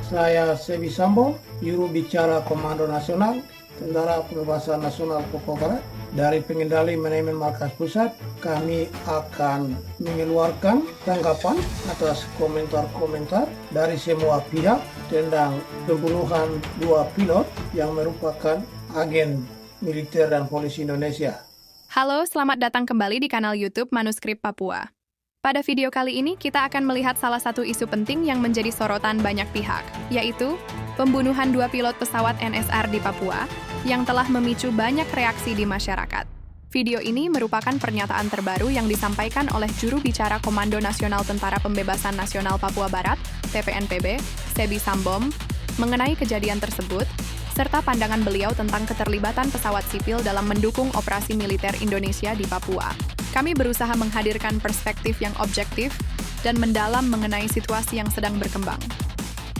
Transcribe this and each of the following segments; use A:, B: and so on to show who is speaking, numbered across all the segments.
A: Saya Sebi Sambo, juru bicara Komando Nasional Tentara Pembebasan Nasional Papua Barat. Dari pengendali manajemen markas pusat, kami akan mengeluarkan tanggapan atas komentar-komentar dari semua pihak tentang pembunuhan 2 pilot yang merupakan agen militer dan polisi Indonesia.
B: Halo, selamat datang kembali di kanal YouTube Manuskrip Papua. Pada video kali ini, kita akan melihat salah satu isu penting yang menjadi sorotan banyak pihak, yaitu pembunuhan 2 pilot pesawat NSR di Papua yang telah memicu banyak reaksi di masyarakat. Video ini merupakan pernyataan terbaru yang disampaikan oleh juru bicara Komando Nasional Tentara Pembebasan Nasional Papua Barat, TPNPB, Sebi Sambom, mengenai kejadian tersebut, serta pandangan beliau tentang keterlibatan pesawat sipil dalam mendukung operasi militer Indonesia di Papua. Kami berusaha menghadirkan perspektif yang objektif dan mendalam mengenai situasi yang sedang berkembang.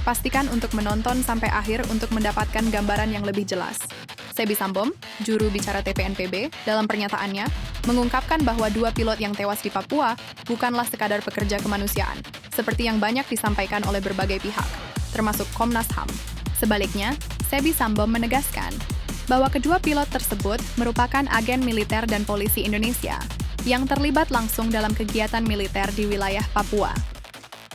B: Pastikan untuk menonton sampai akhir untuk mendapatkan gambaran yang lebih jelas. Sebi Sambom, juru bicara TPNPB, dalam pernyataannya, mengungkapkan bahwa 2 pilot yang tewas di Papua bukanlah sekadar pekerja kemanusiaan, seperti yang banyak disampaikan oleh berbagai pihak, termasuk Komnas HAM. Sebaliknya, Sebi Sambom menegaskan bahwa kedua pilot tersebut merupakan agen militer dan polisi Indonesia yang terlibat langsung dalam kegiatan militer di wilayah Papua.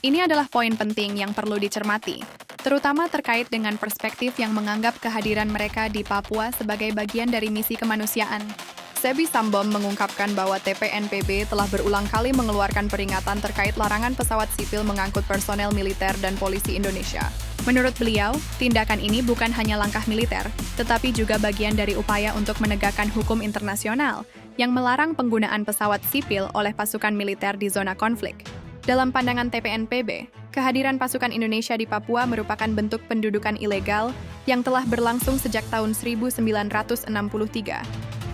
B: Ini adalah poin penting yang perlu dicermati, terutama terkait dengan perspektif yang menganggap kehadiran mereka di Papua sebagai bagian dari misi kemanusiaan. Sebi Sambom mengungkapkan bahwa TPNPB telah berulang kali mengeluarkan peringatan terkait larangan pesawat sipil mengangkut personel militer dan polisi Indonesia. Menurut beliau, tindakan ini bukan hanya langkah militer, tetapi juga bagian dari upaya untuk menegakkan hukum internasional yang melarang penggunaan pesawat sipil oleh pasukan militer di zona konflik. Dalam pandangan TPNPB, kehadiran pasukan Indonesia di Papua merupakan bentuk pendudukan ilegal yang telah berlangsung sejak tahun 1963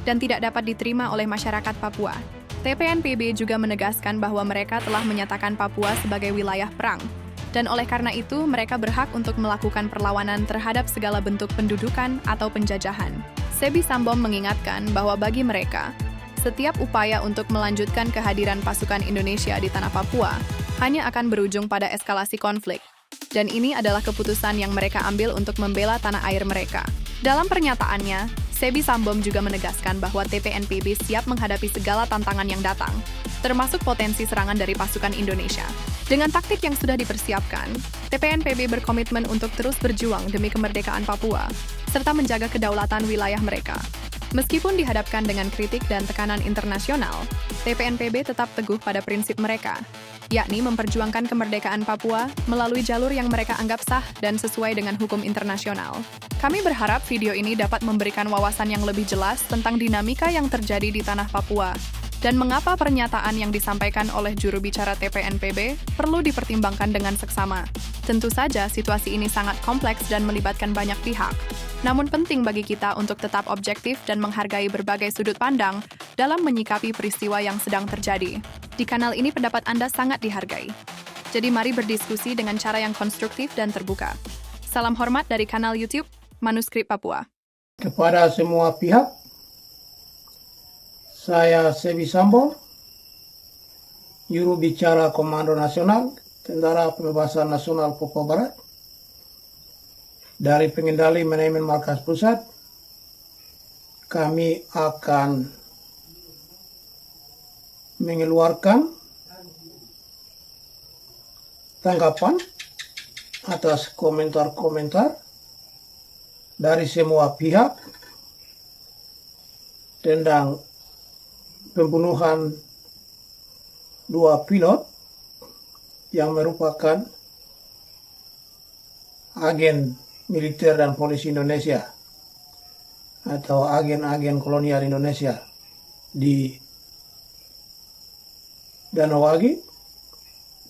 B: dan tidak dapat diterima oleh masyarakat Papua. TPNPB juga menegaskan bahwa mereka telah menyatakan Papua sebagai wilayah perang, dan oleh karena itu mereka berhak untuk melakukan perlawanan terhadap segala bentuk pendudukan atau penjajahan. Sebi Sambom mengingatkan bahwa bagi mereka, setiap upaya untuk melanjutkan kehadiran pasukan Indonesia di tanah Papua hanya akan berujung pada eskalasi konflik, dan ini adalah keputusan yang mereka ambil untuk membela tanah air mereka. Dalam pernyataannya, Sebi Sambom juga menegaskan bahwa TPNPB siap menghadapi segala tantangan yang datang, termasuk potensi serangan dari pasukan Indonesia. Dengan taktik yang sudah dipersiapkan, TPNPB berkomitmen untuk terus berjuang demi kemerdekaan Papua, serta menjaga kedaulatan wilayah mereka. Meskipun dihadapkan dengan kritik dan tekanan internasional, TPNPB tetap teguh pada prinsip mereka, yakni memperjuangkan kemerdekaan Papua melalui jalur yang mereka anggap sah dan sesuai dengan hukum internasional. Kami berharap video ini dapat memberikan wawasan yang lebih jelas tentang dinamika yang terjadi di tanah Papua dan mengapa pernyataan yang disampaikan oleh juru bicara TPNPB perlu dipertimbangkan dengan seksama. Tentu saja situasi ini sangat kompleks dan melibatkan banyak pihak. Namun penting bagi kita untuk tetap objektif dan menghargai berbagai sudut pandang dalam menyikapi peristiwa yang sedang terjadi. Di kanal ini pendapat Anda sangat dihargai. Jadi mari berdiskusi dengan cara yang konstruktif dan terbuka. Salam hormat dari kanal YouTube Manuskrip Papua.
A: Kepada semua pihak, saya Sebi Sambo, juru bicara Komando Nasional Tentara Pembebasan Nasional Papua Barat. Dari pengendali manajemen markas pusat, kami akan mengeluarkan tanggapan atas komentar-komentar dari semua pihak tentang pembunuhan 2 pilot yang merupakan agen militer dan polisi Indonesia atau agen-agen kolonial Indonesia di Danau Wagi,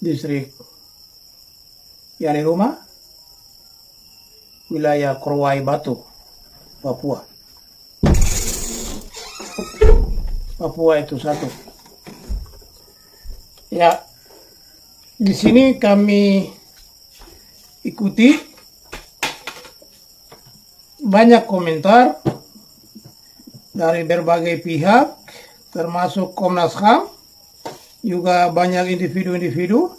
A: distrik Yani Rumah, wilayah Korowai Batu, Papua. Papua itu satu. Ya, di sini kami ikuti banyak komentar dari berbagai pihak, termasuk Komnas HAM, juga banyak individu-individu.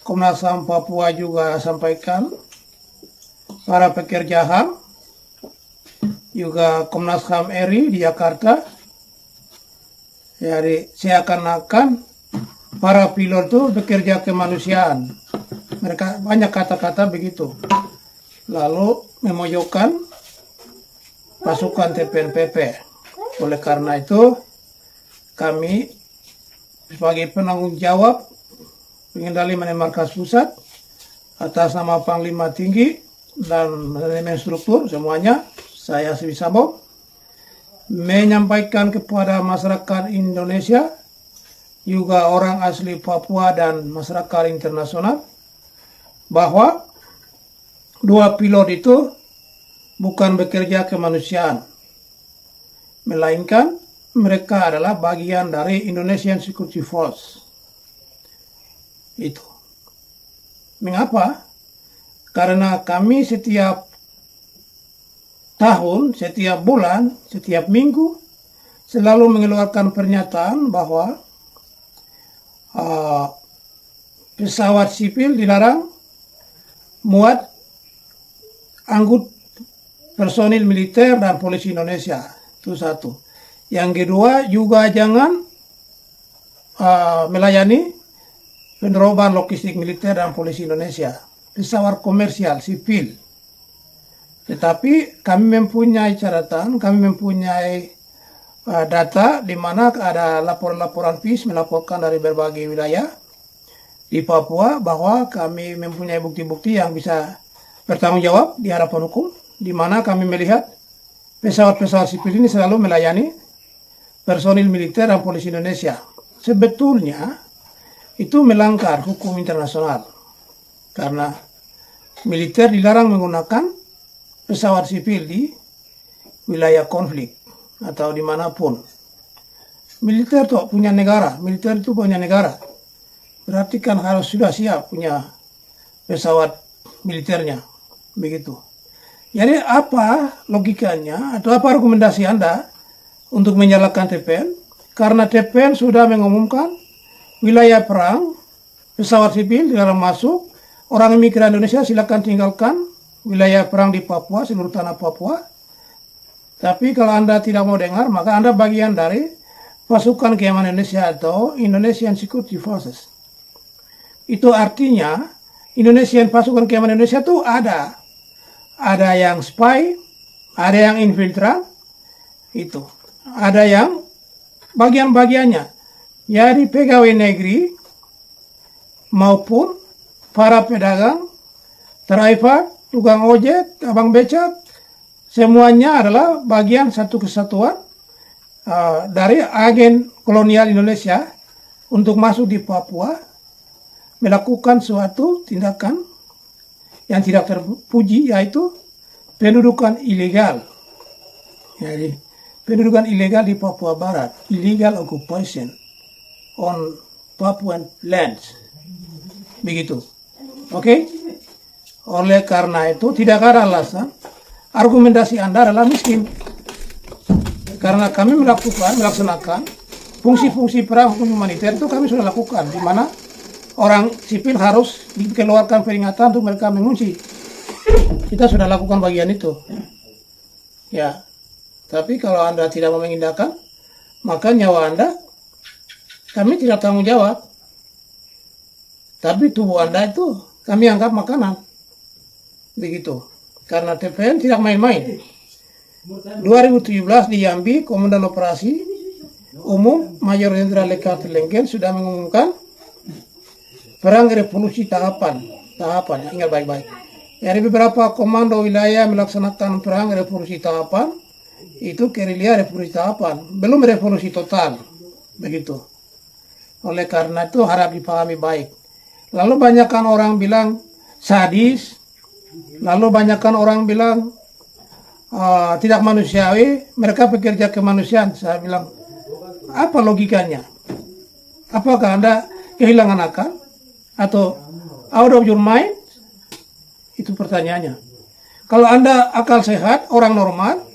A: Komnas HAM Papua juga sampaikan para pekerja HAM, juga Komnas HAM RI di Jakarta. Jadi seakan-akan para pilot itu bekerja kemanusiaan. Mereka banyak kata-kata begitu. Lalu memojokkan pasukan TPNPP. Oleh karena itu, kami sebagai penanggung jawab pengendali manajemen markas pusat atas nama Panglima Tinggi dan manajemen struktur semuanya, saya Sibi Sambo menyampaikan kepada masyarakat Indonesia, juga orang asli Papua dan masyarakat internasional, bahwa dua pilot itu bukan bekerja kemanusiaan, melainkan mereka adalah bagian dari Indonesian Security Force. Itu. Mengapa? Karena kami setiap tahun, setiap bulan, setiap minggu selalu mengeluarkan pernyataan bahwa pesawat sipil dilarang muat angkut personil militer dan polisi Indonesia. Itu satu. Yang kedua, juga jangan melayani peneroban logistik militer dan polisi Indonesia. Pesawat komersial, sipil. Tetapi kami mempunyai catatan, kami mempunyai data di mana ada laporan-laporan PIS melaporkan dari berbagai wilayah di Papua bahwa kami mempunyai bukti-bukti yang bisa bertanggung jawab di hadapan hukum, di mana kami melihat pesawat-pesawat sipil ini selalu melayani personil militer dan polisi Indonesia. Sebetulnya itu melanggar hukum internasional karena militer dilarang menggunakan pesawat sipil di wilayah konflik atau dimanapun. Militer itu punya negara, militer itu punya negara. Berarti kan harus sudah siap punya pesawat militernya, begitu. Jadi apa logikanya atau apa rekomendasi Anda untuk menyalahkan TPN? Karena TPN sudah mengumumkan wilayah perang, pesawat sipil dilarang masuk, orang imigran Indonesia silakan tinggalkan wilayah perang di Papua, seluruh tanah Papua. Tapi kalau Anda tidak mau dengar, maka Anda bagian dari pasukan keamanan Indonesia atau Indonesian Security Forces. Itu artinya Indonesian pasukan keamanan Indonesia itu ada yang spy, ada yang infiltran, itu ada yang bagian-bagiannya. Jadi pegawai negeri maupun para pedagang, driver, tukang ojek, abang becak, semuanya adalah bagian satu kesatuan dari agen kolonial Indonesia untuk masuk di Papua, melakukan suatu tindakan yang tidak terpuji, yaitu pendudukan ilegal. Jadi pendudukan ilegal di Papua Barat, illegal occupation on Papuan lands, begitu. Oke? Oleh karena itu tidak ada alasan argumentasi Anda adalah miskin. Karena kami melaksanakan fungsi-fungsi perang hukum humaniter itu kami sudah lakukan, di mana orang sipil harus dikeluarkan peringatan untuk mereka mengungsi. Kita sudah lakukan bagian itu. Ya. Tapi kalau Anda tidak mau mengindahkan, maka nyawa Anda kami tidak tanggung jawab. Tapi tubuh Anda itu kami anggap makanan. Begitu. Karena TPN tidak main-main. 2017 di Jambi, Komandan Operasi Umum Mayor Jenderal Lekar Lenggen sudah mengumumkan perang revolusi tahapan, ingat baik-baik. Dari beberapa komando wilayah melaksanakan perang revolusi tahapan, itu gerilya revolusi tahapan, belum revolusi total, begitu. Oleh karena itu harap dipahami baik. Lalu banyakkan orang bilang sadis, lalu banyakkan orang bilang tidak manusiawi, mereka bekerja kemanusiaan. Saya bilang, apa logikanya? Apakah Anda kehilangan akal? Atau out of your mind? Itu pertanyaannya. Kalau Anda akal sehat, orang normal,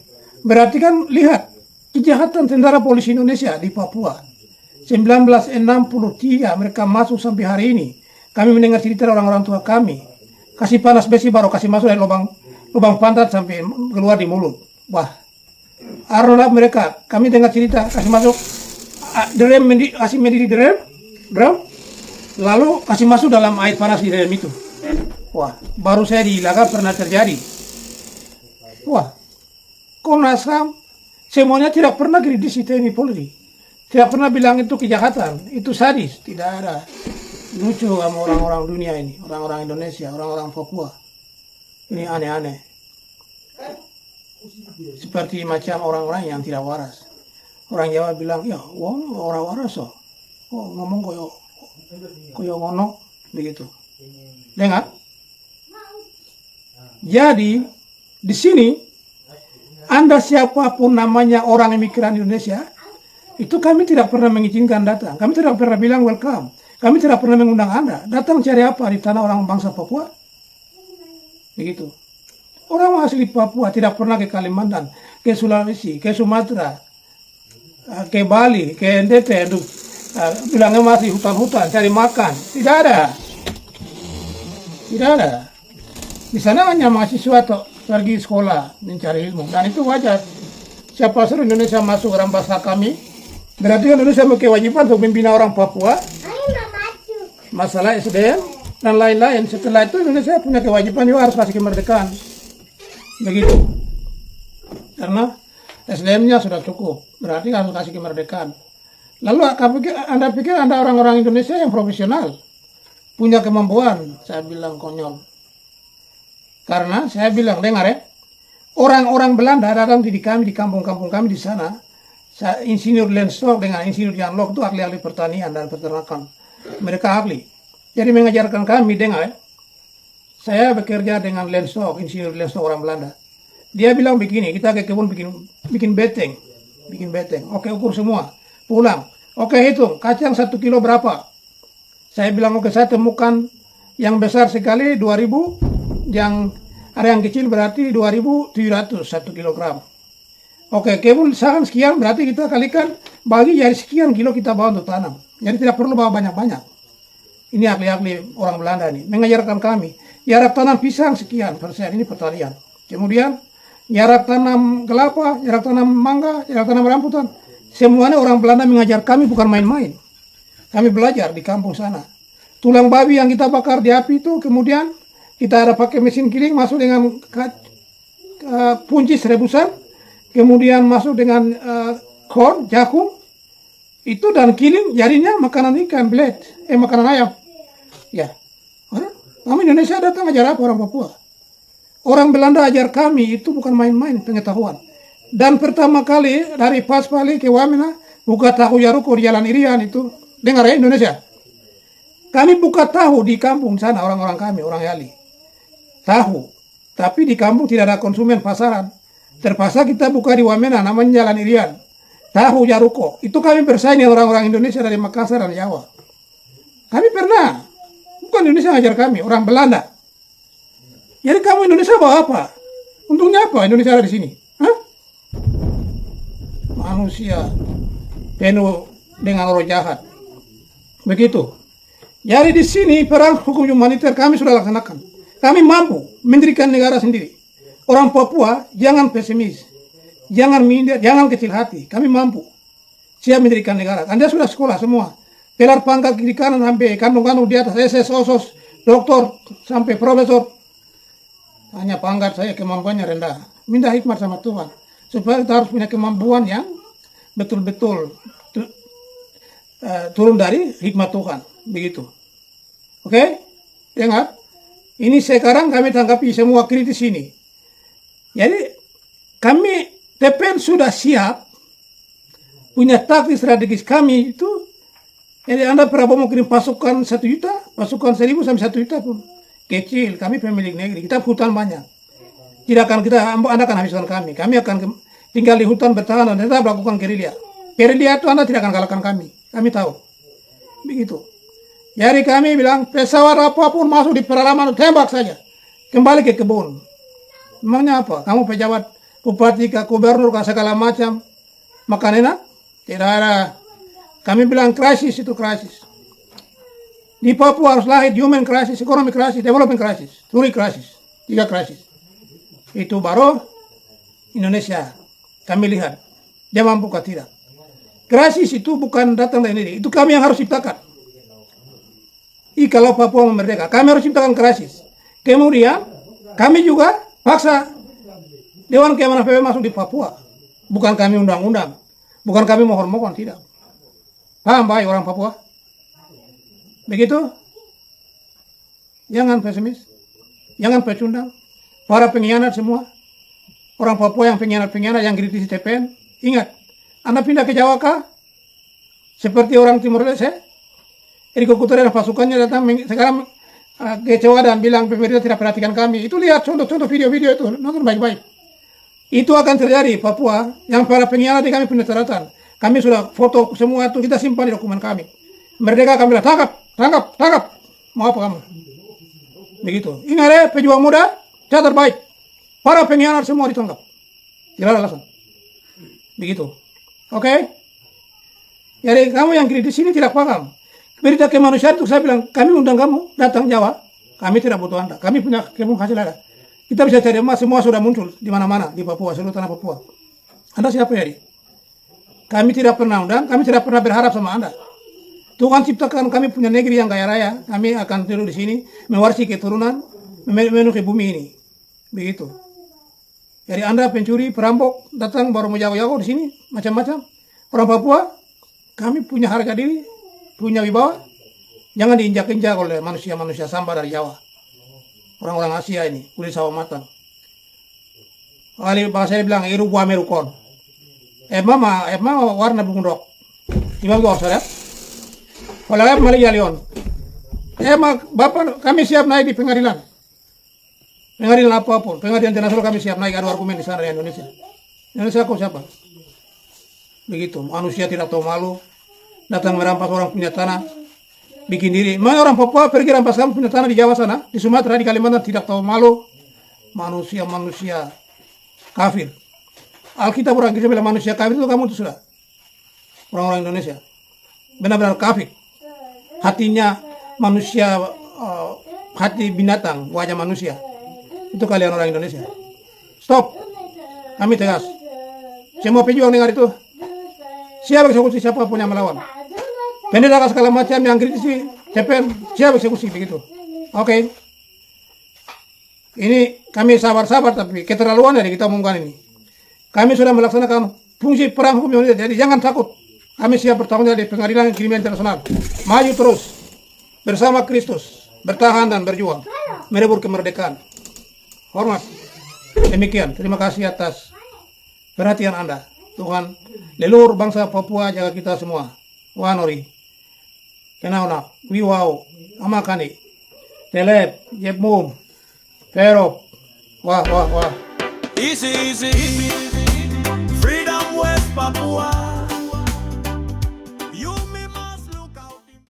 A: berarti kan lihat kejahatan tentara polisi Indonesia di Papua. 1963 mereka masuk sampai hari ini. Kami mendengar cerita orang-orang tua kami. Kasih panas besi baru kasih masuk dari lubang pantat sampai keluar di mulut. Wah, arolah mereka. Kami dengar cerita, kasih masuk kasih mendidih drum, lalu kasih masuk dalam air panas di dalam itu. Wah, baru saya di Ilaga pernah terjadi. Wah, Komnas HAM semuanya tidak pernah kritisi TNI Polri. Tidak pernah bilang itu kejahatan, itu sadis. Tidak ada. Lucu sama orang-orang dunia ini, orang-orang Indonesia, orang-orang Papua. Ini aneh-aneh. Seperti macam orang-orang yang tidak waras. Orang Jawa bilang, ya, orang waras oh. Ngomong koyo ngono, begitu. Dengar? Jadi, di sini, Anda siapapun namanya orang imigran Indonesia, itu kami tidak pernah mengizinkan datang. Kami tidak pernah bilang welcome. Kami tidak pernah mengundang Anda. Datang cari apa di tanah orang bangsa Papua? Begitu. Orang asli Papua tidak pernah ke Kalimantan, ke Sulawesi, ke Sumatera, ke Bali, ke NTT untuk bilangnya masih hutan-hutan cari makan. Tidak ada. Tidak ada. Di sana hanya mahasiswa pergi sekolah mencari ilmu, dan itu wajar. Siapa suruh Indonesia masuk dalam bahasa kami, berarti Indonesia memiliki kewajiban untuk membina orang Papua, masalah SDM dan lain-lain. Setelah itu Indonesia punya kewajiban juga harus kasih kemerdekaan, begitu. Karena SDM-nya sudah cukup, berarti harus kasih kemerdekaan. Lalu Anda pikir Anda orang-orang Indonesia yang profesional, punya kemampuan? Saya bilang konyol. Karena saya bilang, dengar ya, orang-orang Belanda datang di kami, di kampung-kampung kami di sana, Insinyur Lenstok dengan Insinyur Jan Lok itu ahli-ahli pertanian dan peternakan. Mereka ahli. Jadi mengajarkan kami, dengar ya, saya bekerja dengan Lenstok, Insinyur Lenstok orang Belanda. Dia bilang begini, kita ke kebun bikin beteng. Oke, ukur semua. Pulang. Oke, hitung. Kacang 1 kilo berapa? Saya bilang, oke, saya temukan yang besar sekali 2.000, yang ada yang kecil berarti 2.700 1 kilogram. Oke, kebun sangat sekian, berarti kita kalikan bagi jadi sekian kilo kita bawa untuk tanam. Jadi tidak perlu bawa banyak-banyak. Ini ahli-ahli orang Belanda nih, mengajarkan kami. Jarak tanam pisang sekian persen, ini pertanian. Kemudian jarak tanam kelapa, jarak tanam mangga, jarak tanam rambutan. Semuanya orang Belanda mengajar kami, bukan main-main. Kami belajar di kampung sana. Tulang babi yang kita bakar di api itu, kemudian kita ada pakai mesin giling, masuk dengan puncis rebusan, kemudian masuk dengan korn, jagung, itu dan giling jadinya makanan ikan, makanan ayam. Ya, kami Indonesia datang ajar apa orang Papua? Orang Belanda ajar kami itu bukan main-main pengetahuan. Dan pertama kali dari Paspali ke Wamena, buka tahu Yaruko di Jalan Irian itu, dengar ya Indonesia. Kami buka tahu di kampung sana, orang-orang kami, orang Yali. Tahu, tapi di kampung tidak ada konsumen pasaran. Terpaksa kita buka di Wamena, namanya Jalan Irian. Tahu Yaruko, itu kami bersaing dengan orang-orang Indonesia dari Makassar dan Jawa. Kami pernah, bukan Indonesia ngajar kami, orang Belanda. Jadi kamu Indonesia bawa apa? Untungnya apa Indonesia ada di sini? Hah? Manusia penuh dengan roh jahat. Begitu. Jadi di sini perang hukum humaniter kami sudah laksanakan. Kami mampu mendirikan negara sendiri. Orang Papua jangan pesimis, jangan minder, jangan kecil hati. Kami mampu siap mendirikan negara. Anda sudah sekolah semua. Gelar pangkat kiri kanan sampai kandung-kandung di atas, SS, OSOS, doktor sampai profesor. Hanya pangkat saya kemampuannya rendah. Minta hikmat sama Tuhan supaya kita harus punya kemampuan yang betul-betul turun dari hikmat Tuhan. Begitu. Oke? Dengar? Ini sekarang kami tanggapi semua kritis ini. Jadi kami TPN sudah siap punya taktik strategis kami itu. Jadi Anda Prabowo mau kirim pasukan 1 juta, pasukan 1.000 sampai 1 juta pun kecil. Kami pemilik negeri, kita hutan banyak. Tidak akan Anda akan habiskan kami. Kami akan tinggal di hutan bertahan dan tetap melakukan gerilya. Gerilya itu Anda tidak akan kalahkan kami. Kami tahu. Begitu. Jadi kami bilang, pesawat apapun masuk di pedalaman, tembak saja. Kembali ke kebun. Memangnya apa? Kamu pejabat bupati, ke gubernur, ke segala macam. Makan enak? Tidak ada. Kami bilang krisis itu krisis. Di Papua harus lahir human krisis, ekonomi krisis, development krisis, turi krisis. 3 krisis. Itu baru Indonesia. Kami lihat dia mampu atau tidak. Krisis itu bukan datang dari ini, itu kami yang harus ciptakan. Kalau Papua merdeka, kami harus ciptakan krisis. Kemudian kami juga paksa Dewan Keamanan PBB masuk di Papua. Bukan kami undang-undang, bukan kami mohon-mohon, tidak. Paham baik orang Papua? Begitu? Jangan pesimis, jangan pecundang. Para pengkhianat semua, orang Papua yang pengkhianat-pengkhianat yang kritisi TPN, ingat, Anda pindah ke Jawa kah? Seperti orang Timur Leste, Eriko Kutere dan pasukannya datang sekarang kecewa dan bilang pemerintah tidak perhatikan kami. Itu lihat contoh-contoh video-video itu, nonton baik-baik. Itu akan terjadi Papua, yang para pengkhianat kami punya catatan. Kami sudah foto semua itu, kita simpan di dokumen kami. Merdeka kami bilang, tangkap. Mau apa kamu? Begitu. Ingat ya, pejuang muda, catat baik. Para pengkhianat semua ditangkap. Tidak ada alasan. Begitu. Oke? Jadi kamu yang kritis ini tidak paham. Berita kemanusiaan itu saya bilang, kami undang kamu datang Jawa. Kami tidak butuh Anda. Kami punya hasil ada. Kita bisa cari emas, semua sudah muncul di mana-mana di Papua, seluruh tanah Papua. Anda siapa ya? Kami tidak pernah undang, kami tidak pernah berharap sama Anda. Tuhan ciptakan kami punya negeri yang kaya raya, kami akan tidur di sini, mewarisi keturunan, memenuhi bumi ini. Begitu. Jadi Anda pencuri, perampok, datang baru mau jago-jago di sini, macam-macam. Orang Papua, kami punya harga diri, punya wibawa, jangan diinjak-injak oleh manusia-manusia sampah dari Jawa. Orang-orang Asia ini, kulit sawo matang. Kali bahasa saya bilang, iru gua merukon. Emma warna bunga dok. Gimana gua saudara? Kalau mali jalion. Bapak kami siap naik di pengadilan. Pengadilan apapun, pengadilan internasional kami siap naik, ada argumen di sana di Indonesia. Indonesia kok siapa? Begitu, manusia tidak tahu malu, datang merampas orang punya tanah, bikin diri. Mana orang Papua pergi rampas kamu punya tanah di Jawa sana, di Sumatera, di Kalimantan, tidak tahu malu. Manusia kafir. Alkitab orang kita bilang manusia kafir itu kamu itu sudah. Orang-orang Indonesia. Benar-benar kafir. Hatinya manusia, hati binatang, wajah manusia. Itu kalian orang Indonesia. Stop. Kami tegas. Semua pejuang dengar itu. Siapa eksekusi siapapun yang melawan. Pendeta segala macam yang kritisi CPN, siapa eksekusi begitu. Oke. Ini kami sabar-sabar tapi keterlaluan dari kita omongkan ini. Kami sudah melaksanakan fungsi perang hukum Indonesia, jadi jangan takut. Kami siap bertanggung jawab di pengadilan kriminal internasional. Maju terus bersama Kristus, bertahan dan berjuang, merebut kemerdekaan. Hormat. Demikian. Terima kasih atas perhatian Anda. Tuhan, leluhur bangsa Papua jaga kita semua. Wanori, Kenauna, Wiwau, Amakani, Telep, Jepmum, Perop. Wah.
C: Easy. Freedom West Papua.